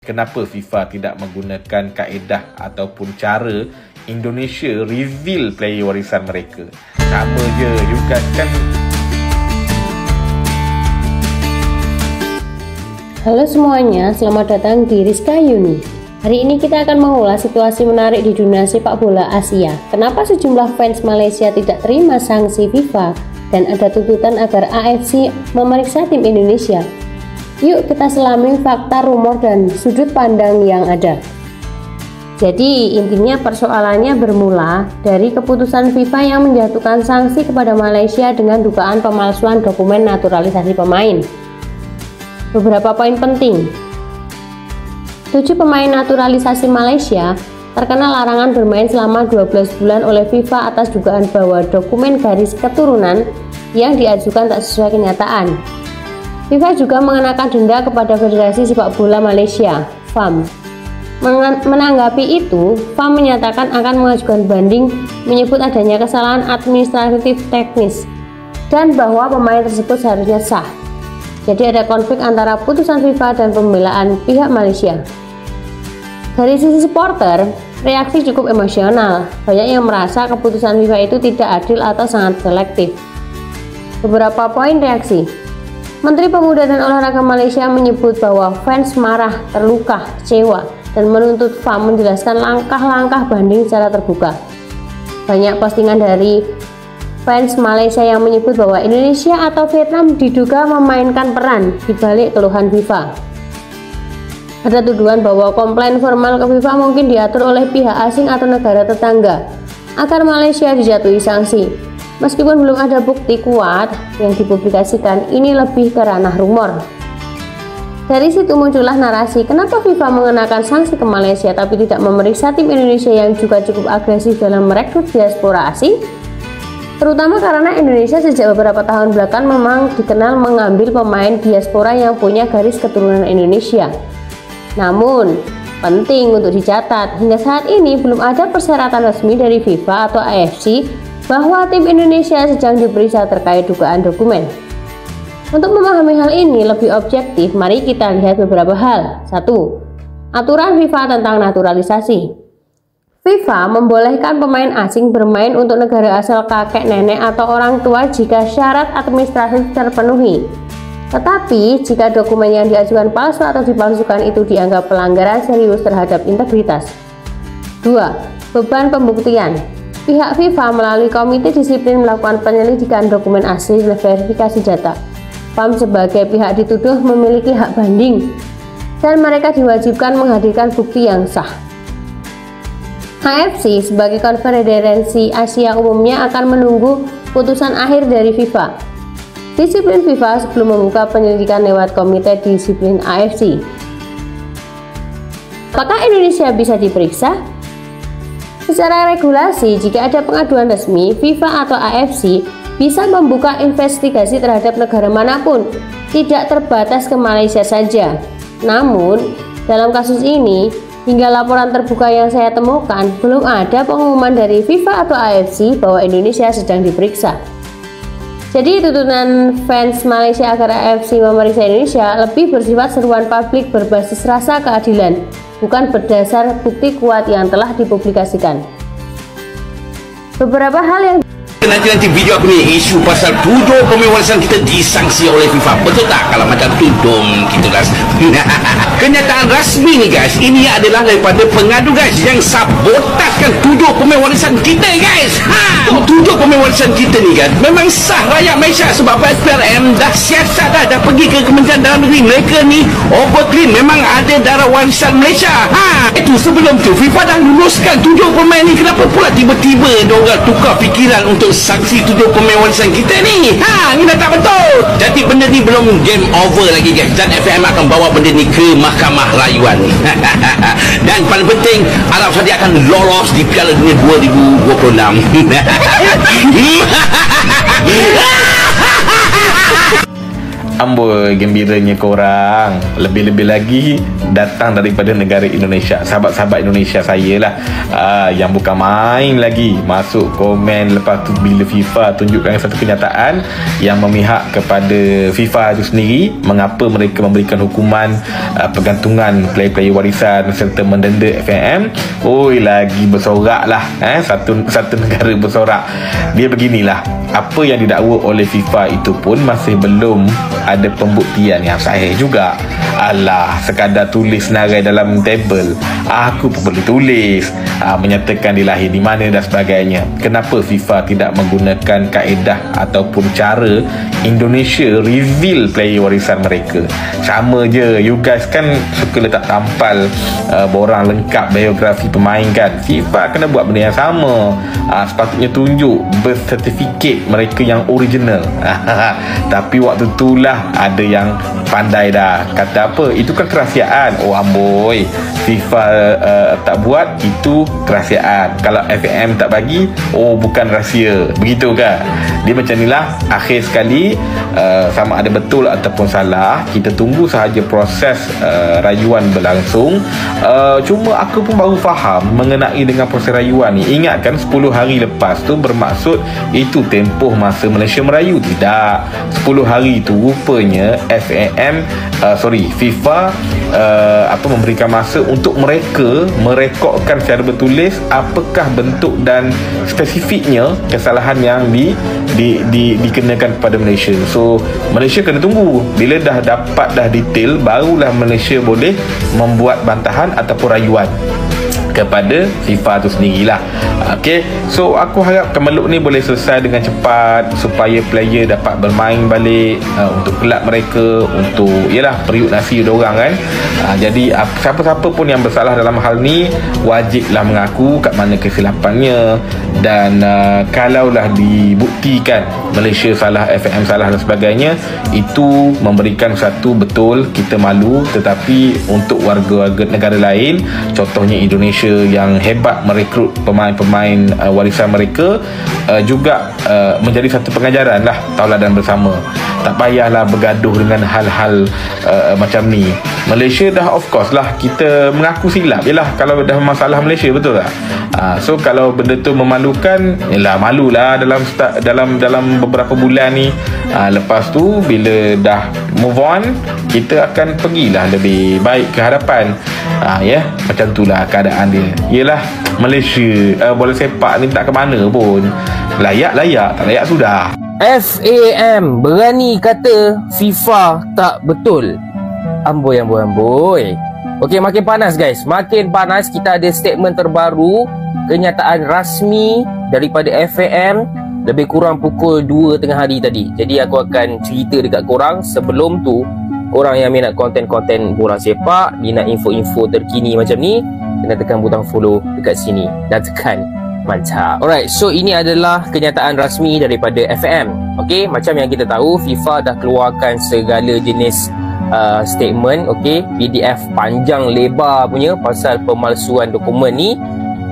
Kenapa FIFA tidak menggunakan kaedah ataupun cara Indonesia reveal player warisan mereka? Sama je, you guys kan. Halo semuanya, selamat datang di Rizka Yuni. Hari ini kita akan mengulas situasi menarik di dunia sepak bola Asia. Kenapa sejumlah fans Malaysia tidak terima sanksi FIFA dan ada tuntutan agar AFC memeriksa tim Indonesia? Yuk kita selami fakta, rumor, dan sudut pandang yang ada. Jadi intinya persoalannya bermula dari keputusan FIFA yang menjatuhkan sanksi kepada Malaysia dengan dugaan pemalsuan dokumen naturalisasi pemain. Beberapa poin penting. 7 pemain naturalisasi Malaysia terkena larangan bermain selama 12 bulan oleh FIFA atas dugaan bahwa dokumen garis keturunan yang diajukan tak sesuai kenyataan. FIFA juga mengenakan denda kepada Federasi Sepak Bola Malaysia, FAM. Menanggapi itu, FAM menyatakan akan mengajukan banding, menyebut adanya kesalahan administratif teknis dan bahwa pemain tersebut seharusnya sah. Jadi ada konflik antara putusan FIFA dan pembelaan pihak Malaysia. Dari sisi supporter, reaksi cukup emosional. Banyak yang merasa keputusan FIFA itu tidak adil atau sangat selektif. Beberapa poin reaksi. Menteri Pemuda dan Olahraga Malaysia menyebut bahwa fans marah, terluka, kecewa, dan menuntut FAM menjelaskan langkah-langkah banding secara terbuka. Banyak postingan dari fans Malaysia yang menyebut bahwa Indonesia atau Vietnam diduga memainkan peran di balik keluhan FIFA. Ada tuduhan bahwa komplain formal ke FIFA mungkin diatur oleh pihak asing atau negara tetangga agar Malaysia dijatuhi sanksi. Meskipun belum ada bukti kuat yang dipublikasikan, ini lebih ke ranah rumor. Dari situ muncullah narasi kenapa FIFA mengenakan sanksi ke Malaysia tapi tidak memeriksa tim Indonesia yang juga cukup agresif dalam merekrut diaspora asing. Terutama karena Indonesia sejak beberapa tahun belakangan memang dikenal mengambil pemain diaspora yang punya garis keturunan Indonesia. Namun, penting untuk dicatat, hingga saat ini belum ada persyaratan resmi dari FIFA atau AFC bahwa tim Indonesia sedang diperiksa terkait dugaan dokumen. Untuk memahami hal ini lebih objektif, mari kita lihat beberapa hal. 1. Aturan FIFA tentang naturalisasi. FIFA membolehkan pemain asing bermain untuk negara asal kakek nenek atau orang tua jika syarat administratif terpenuhi. Tetapi jika dokumen yang diajukan palsu atau dipalsukan itu dianggap pelanggaran serius terhadap integritas. 2. Beban pembuktian. Pihak FIFA melalui Komite Disiplin melakukan penyelidikan dokumen asli dan verifikasi data. FAM sebagai pihak dituduh memiliki hak banding dan mereka diwajibkan menghadirkan bukti yang sah. AFC sebagai konfederasi Asia umumnya akan menunggu putusan akhir dari FIFA. Disiplin FIFA sebelum membuka penyelidikan lewat Komite Disiplin AFC. Apakah Indonesia bisa diperiksa? Secara regulasi, jika ada pengaduan resmi, FIFA atau AFC bisa membuka investigasi terhadap negara manapun, tidak terbatas ke Malaysia saja. Namun, dalam kasus ini, hingga laporan terbuka yang saya temukan, belum ada pengumuman dari FIFA atau AFC bahwa Indonesia sedang diperiksa. Jadi tuntutan fans Malaysia agar AFC memeriksa Indonesia lebih bersifat seruan publik berbasis rasa keadilan, bukan berdasar bukti kuat yang telah dipublikasikan. Beberapa hal yang nanti video aku ni isu pasal tuduh pemain warisan kita disangsi oleh FIFA. Betul tak kalau macam tudung gitu guys? Kenyataan rasmi ni guys, ini adalah daripada pengadu guys yang sabotaskan tuduh pemain warisan kita guys. Tuduh pemain warisan kita ni kan memang sah rakyat Malaysia sebab PLM dah siasat dah pergi ke Kementerian Dalam Negeri. Mereka ni overclean memang ada darah warisan Malaysia. Itu sebelum tu FIFA dah luluskan tuduh pemain ni. Kenapa pula tiba-tiba diorang tukar fikiran untuk sanksi tuduh pemain warisan kita ni? Ini dah tak betul. Jadi benda ni belum game over lagi guys, dan FAM akan bawa benda ni ke mahkamah rayuan. Dan paling penting, Arab Saudi akan lolos di Piala Dunia 2026. Amboi, gembiranya korang. Lebih-lebih lagi datang daripada negara Indonesia. Sahabat-sahabat Indonesia saya lah, yang bukan main lagi masuk komen lepas tu bila FIFA tunjukkan satu kenyataan yang memihak kepada FIFA itu sendiri, mengapa mereka memberikan hukuman pergantungan player-player warisan serta mendenda FAM. Oi, lagi bersorak lah, satu negara bersorak. Dia beginilah, apa yang didakwa oleh FIFA itu pun masih belum ada pembuktian yang sahih juga. Alah, sekadar tulis senarai dalam table, aku pun boleh tulis menyatakan dia lahir di mana dan sebagainya. Kenapa FIFA tidak menggunakan kaedah ataupun cara Indonesia reveal player warisan mereka? Sama je, you guys kan suka letak tampal borang lengkap biografi pemain kan. FIFA kena buat benda yang sama. Sepatutnya tunjuk birth certificate mereka yang original. Tapi waktu itulah ada yang pandai dah kata apa, itu kan kerahsiaan. Oh amboi, FIFA tak buat, itu kerahsiaan. Kalau FAM tak bagi, oh bukan rahsia. Begitu kan? Dia macam inilah. Akhir sekali, sama ada betul ataupun salah, kita tunggu sahaja proses rayuan berlangsung. Cuma aku pun baru faham mengenai dengan proses rayuan ni. Ingatkan 10 hari lepas tu bermaksud itu tempoh masa Malaysia merayu. Tidak, 10 hari tu rupanya FIFA memberikan masa untuk mereka merekodkan secara bertulis apakah bentuk dan spesifiknya kesalahan yang dikenakan kepada Malaysia. So Malaysia kena tunggu bila dah dapat dah detail, barulah Malaysia boleh membuat bantahan ataupun rayuan kepada FIFA tu sendirilah. Okay, so aku harap kemeluk ni boleh selesai dengan cepat supaya player dapat bermain balik untuk kelab mereka, untuk periuk nasi diorang kan. Jadi siapa-siapa pun yang bersalah dalam hal ni wajiblah mengaku kat mana kesilapannya, dan kalaulah dibuktikan Malaysia salah, FAM salah dan sebagainya, itu memberikan satu betul kita malu. Tetapi untuk warga-warga negara lain, contohnya Indonesia yang hebat merekrut pemain-pemain warisan mereka, juga menjadi satu pengajaran lah, tauladan bersama. Tak payahlah bergaduh dengan hal-hal macam ni. Malaysia dah of course lah kita mengaku silap. Yelah, kalau dah masalah Malaysia, betul tak? So kalau benda tu memalukan, yelah malulah dalam beberapa bulan ni. Lepas tu bila dah move on, kita akan pergilah lebih baik ke hadapan. Macam itulah keadaan dia. Yelah, Malaysia bola sepak ni tak ke mana pun. Layak-layak, tak layak sudah. FAM berani kata FIFA tak betul. Amboi. Okey, makin panas guys, makin panas. Kita ada statement terbaru, kenyataan rasmi daripada FAM lebih kurang pukul 2 tengah hari tadi. Jadi aku akan cerita dekat korang. Sebelum tu, korang yang minat konten-konten bola sepak, minat info-info terkini macam ni, kena tekan butang follow dekat sini dan tekan mantap. Alright, so ini adalah kenyataan rasmi daripada FAM. Okey, macam yang kita tahu, FIFA dah keluarkan segala jenis statement, PDF panjang lebar punya pasal pemalsuan dokumen ni.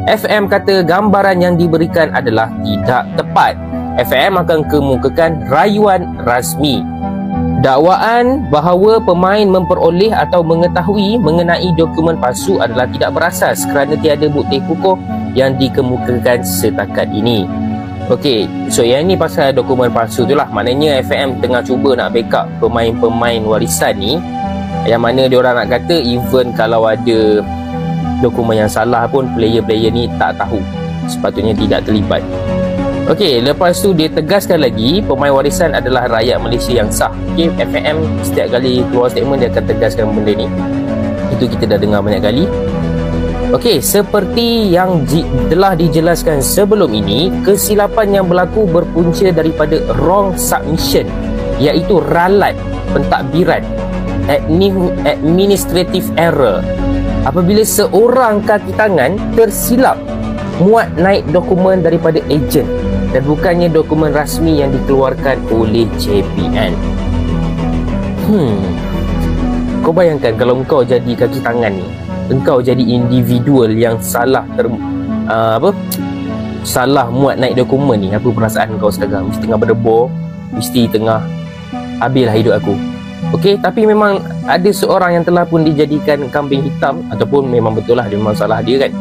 FAM kata gambaran yang diberikan adalah tidak tepat. FAM akan kemukakan rayuan rasmi. Dakwaan bahawa pemain memperoleh atau mengetahui mengenai dokumen palsu adalah tidak berasas kerana tiada bukti hukum yang dikemukakan setakat ini. Okey, so yang ni pasal dokumen palsu tu lah. Maknanya FAM tengah cuba nak backup pemain-pemain warisan ni, yang mana diorang nak kata even kalau ada dokumen yang salah pun player-player ni tak tahu, sepatutnya tidak terlibat. Okey, lepas tu dia tegaskan lagi pemain warisan adalah rakyat Malaysia yang sah. Okey, FAM setiap kali keluar statement dia akan tegaskan benda ni. Itu kita dah dengar banyak kali. Okey, seperti yang telah dijelaskan sebelum ini, kesilapan yang berlaku berpunca daripada wrong submission, iaitu ralat pentadbiran, administrative error. Apabila seorang kaki tangan tersilap muat naik dokumen daripada ejen dan bukannya dokumen rasmi yang dikeluarkan oleh JPN. Kau bayangkan kalau engkau jadi kaki tangan ni, engkau jadi individual yang salah salah muat naik dokumen ni, apa perasaan kau sekarang? Mesti tengah berdebur, mesti tengah habislah hidup aku. Okey, tapi memang ada seorang yang telah pun dijadikan kambing hitam, ataupun memang betul lah dia memang salah dia kan.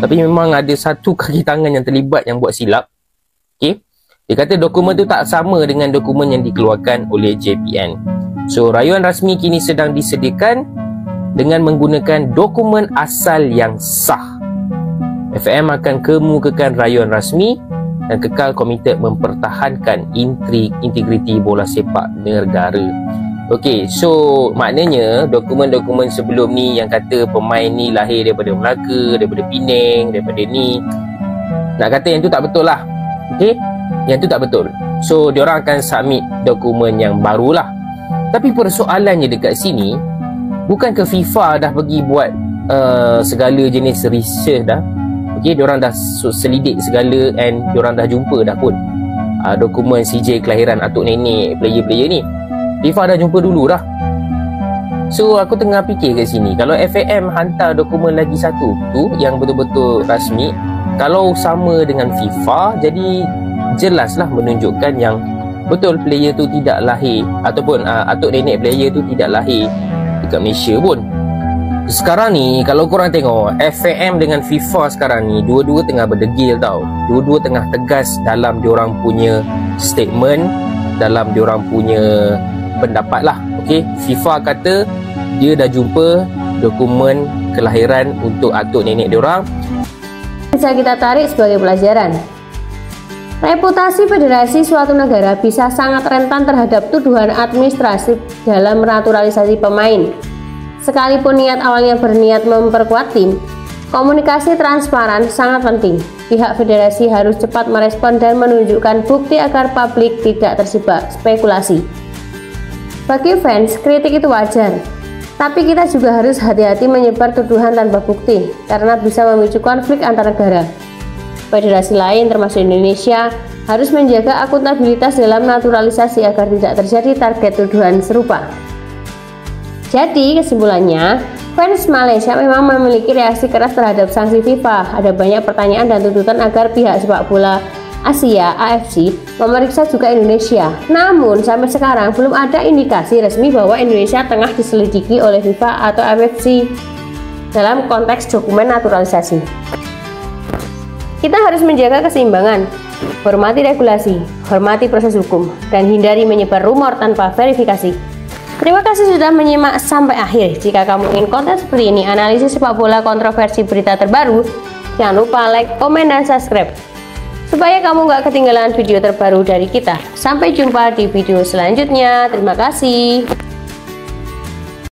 Tapi memang ada satu kaki tangan yang terlibat yang buat silap. Okey. Dia kata dokumen tu tak sama dengan dokumen yang dikeluarkan oleh JPN. So, rayuan rasmi kini sedang disediakan dengan menggunakan dokumen asal yang sah. FAM akan kemukakan rayuan rasmi dan kekal komited mempertahankan integriti bola sepak negara. Okey, so maknanya dokumen-dokumen sebelum ni yang kata pemain ni lahir daripada Melaka, daripada Penang, daripada ni, nak kata yang tu tak betul lah. Okey, yang tu tak betul. So, diorang akan submit dokumen yang barulah. Tapi persoalannya dekat sini, bukan ke FIFA dah pergi buat segala jenis research dah. Okey, diorang dah selidik segala and diorang dah jumpa dah pun dokumen CJ kelahiran atuk nenek player-player ni. FIFA dah jumpa dulu dah. So, aku tengah fikir kat sini, kalau FAM hantar dokumen lagi satu tu yang betul-betul rasmi, kalau sama dengan FIFA, jadi jelaslah menunjukkan yang betul player tu tidak lahir, ataupun atuk nenek player tu tidak lahir dekat Malaysia pun. Sekarang ni kalau korang tengok FAM dengan FIFA sekarang ni, dua-dua tengah berdegil tau. Dua-dua tengah tegas dalam diorang punya statement, dalam diorang punya pendapat lah. Okay, FIFA kata dia dah jumpa dokumen kelahiran untuk atuk nenek diorang. Bisa kita tarik sebagai pelajaran. Reputasi federasi suatu negara bisa sangat rentan terhadap tuduhan administratif dalam naturalisasi pemain. Sekalipun niat awalnya berniat memperkuat tim, komunikasi transparan sangat penting. Pihak federasi harus cepat merespon dan menunjukkan bukti agar publik tidak terjebak spekulasi. Bagi fans, kritik itu wajar, tapi kita juga harus hati-hati menyebar tuduhan tanpa bukti, karena bisa memicu konflik antar negara. Federasi lain termasuk Indonesia harus menjaga akuntabilitas dalam naturalisasi agar tidak terjadi target tuduhan serupa. Jadi kesimpulannya, fans Malaysia memang memiliki reaksi keras terhadap sanksi FIFA. Ada banyak pertanyaan dan tuntutan agar pihak sepak bola Asia AFC memeriksa juga Indonesia. Namun sampai sekarang belum ada indikasi resmi bahwa Indonesia tengah diselidiki oleh FIFA atau AFC dalam konteks dokumen naturalisasi. Kita harus menjaga keseimbangan, hormati regulasi, hormati proses hukum, dan hindari menyebar rumor tanpa verifikasi. Terima kasih sudah menyimak sampai akhir. Jika kamu ingin konten seperti ini, analisis sepak bola, kontroversi, berita terbaru, jangan lupa like, komen, dan subscribe supaya kamu gak ketinggalan video terbaru dari kita. Sampai jumpa di video selanjutnya. Terima kasih.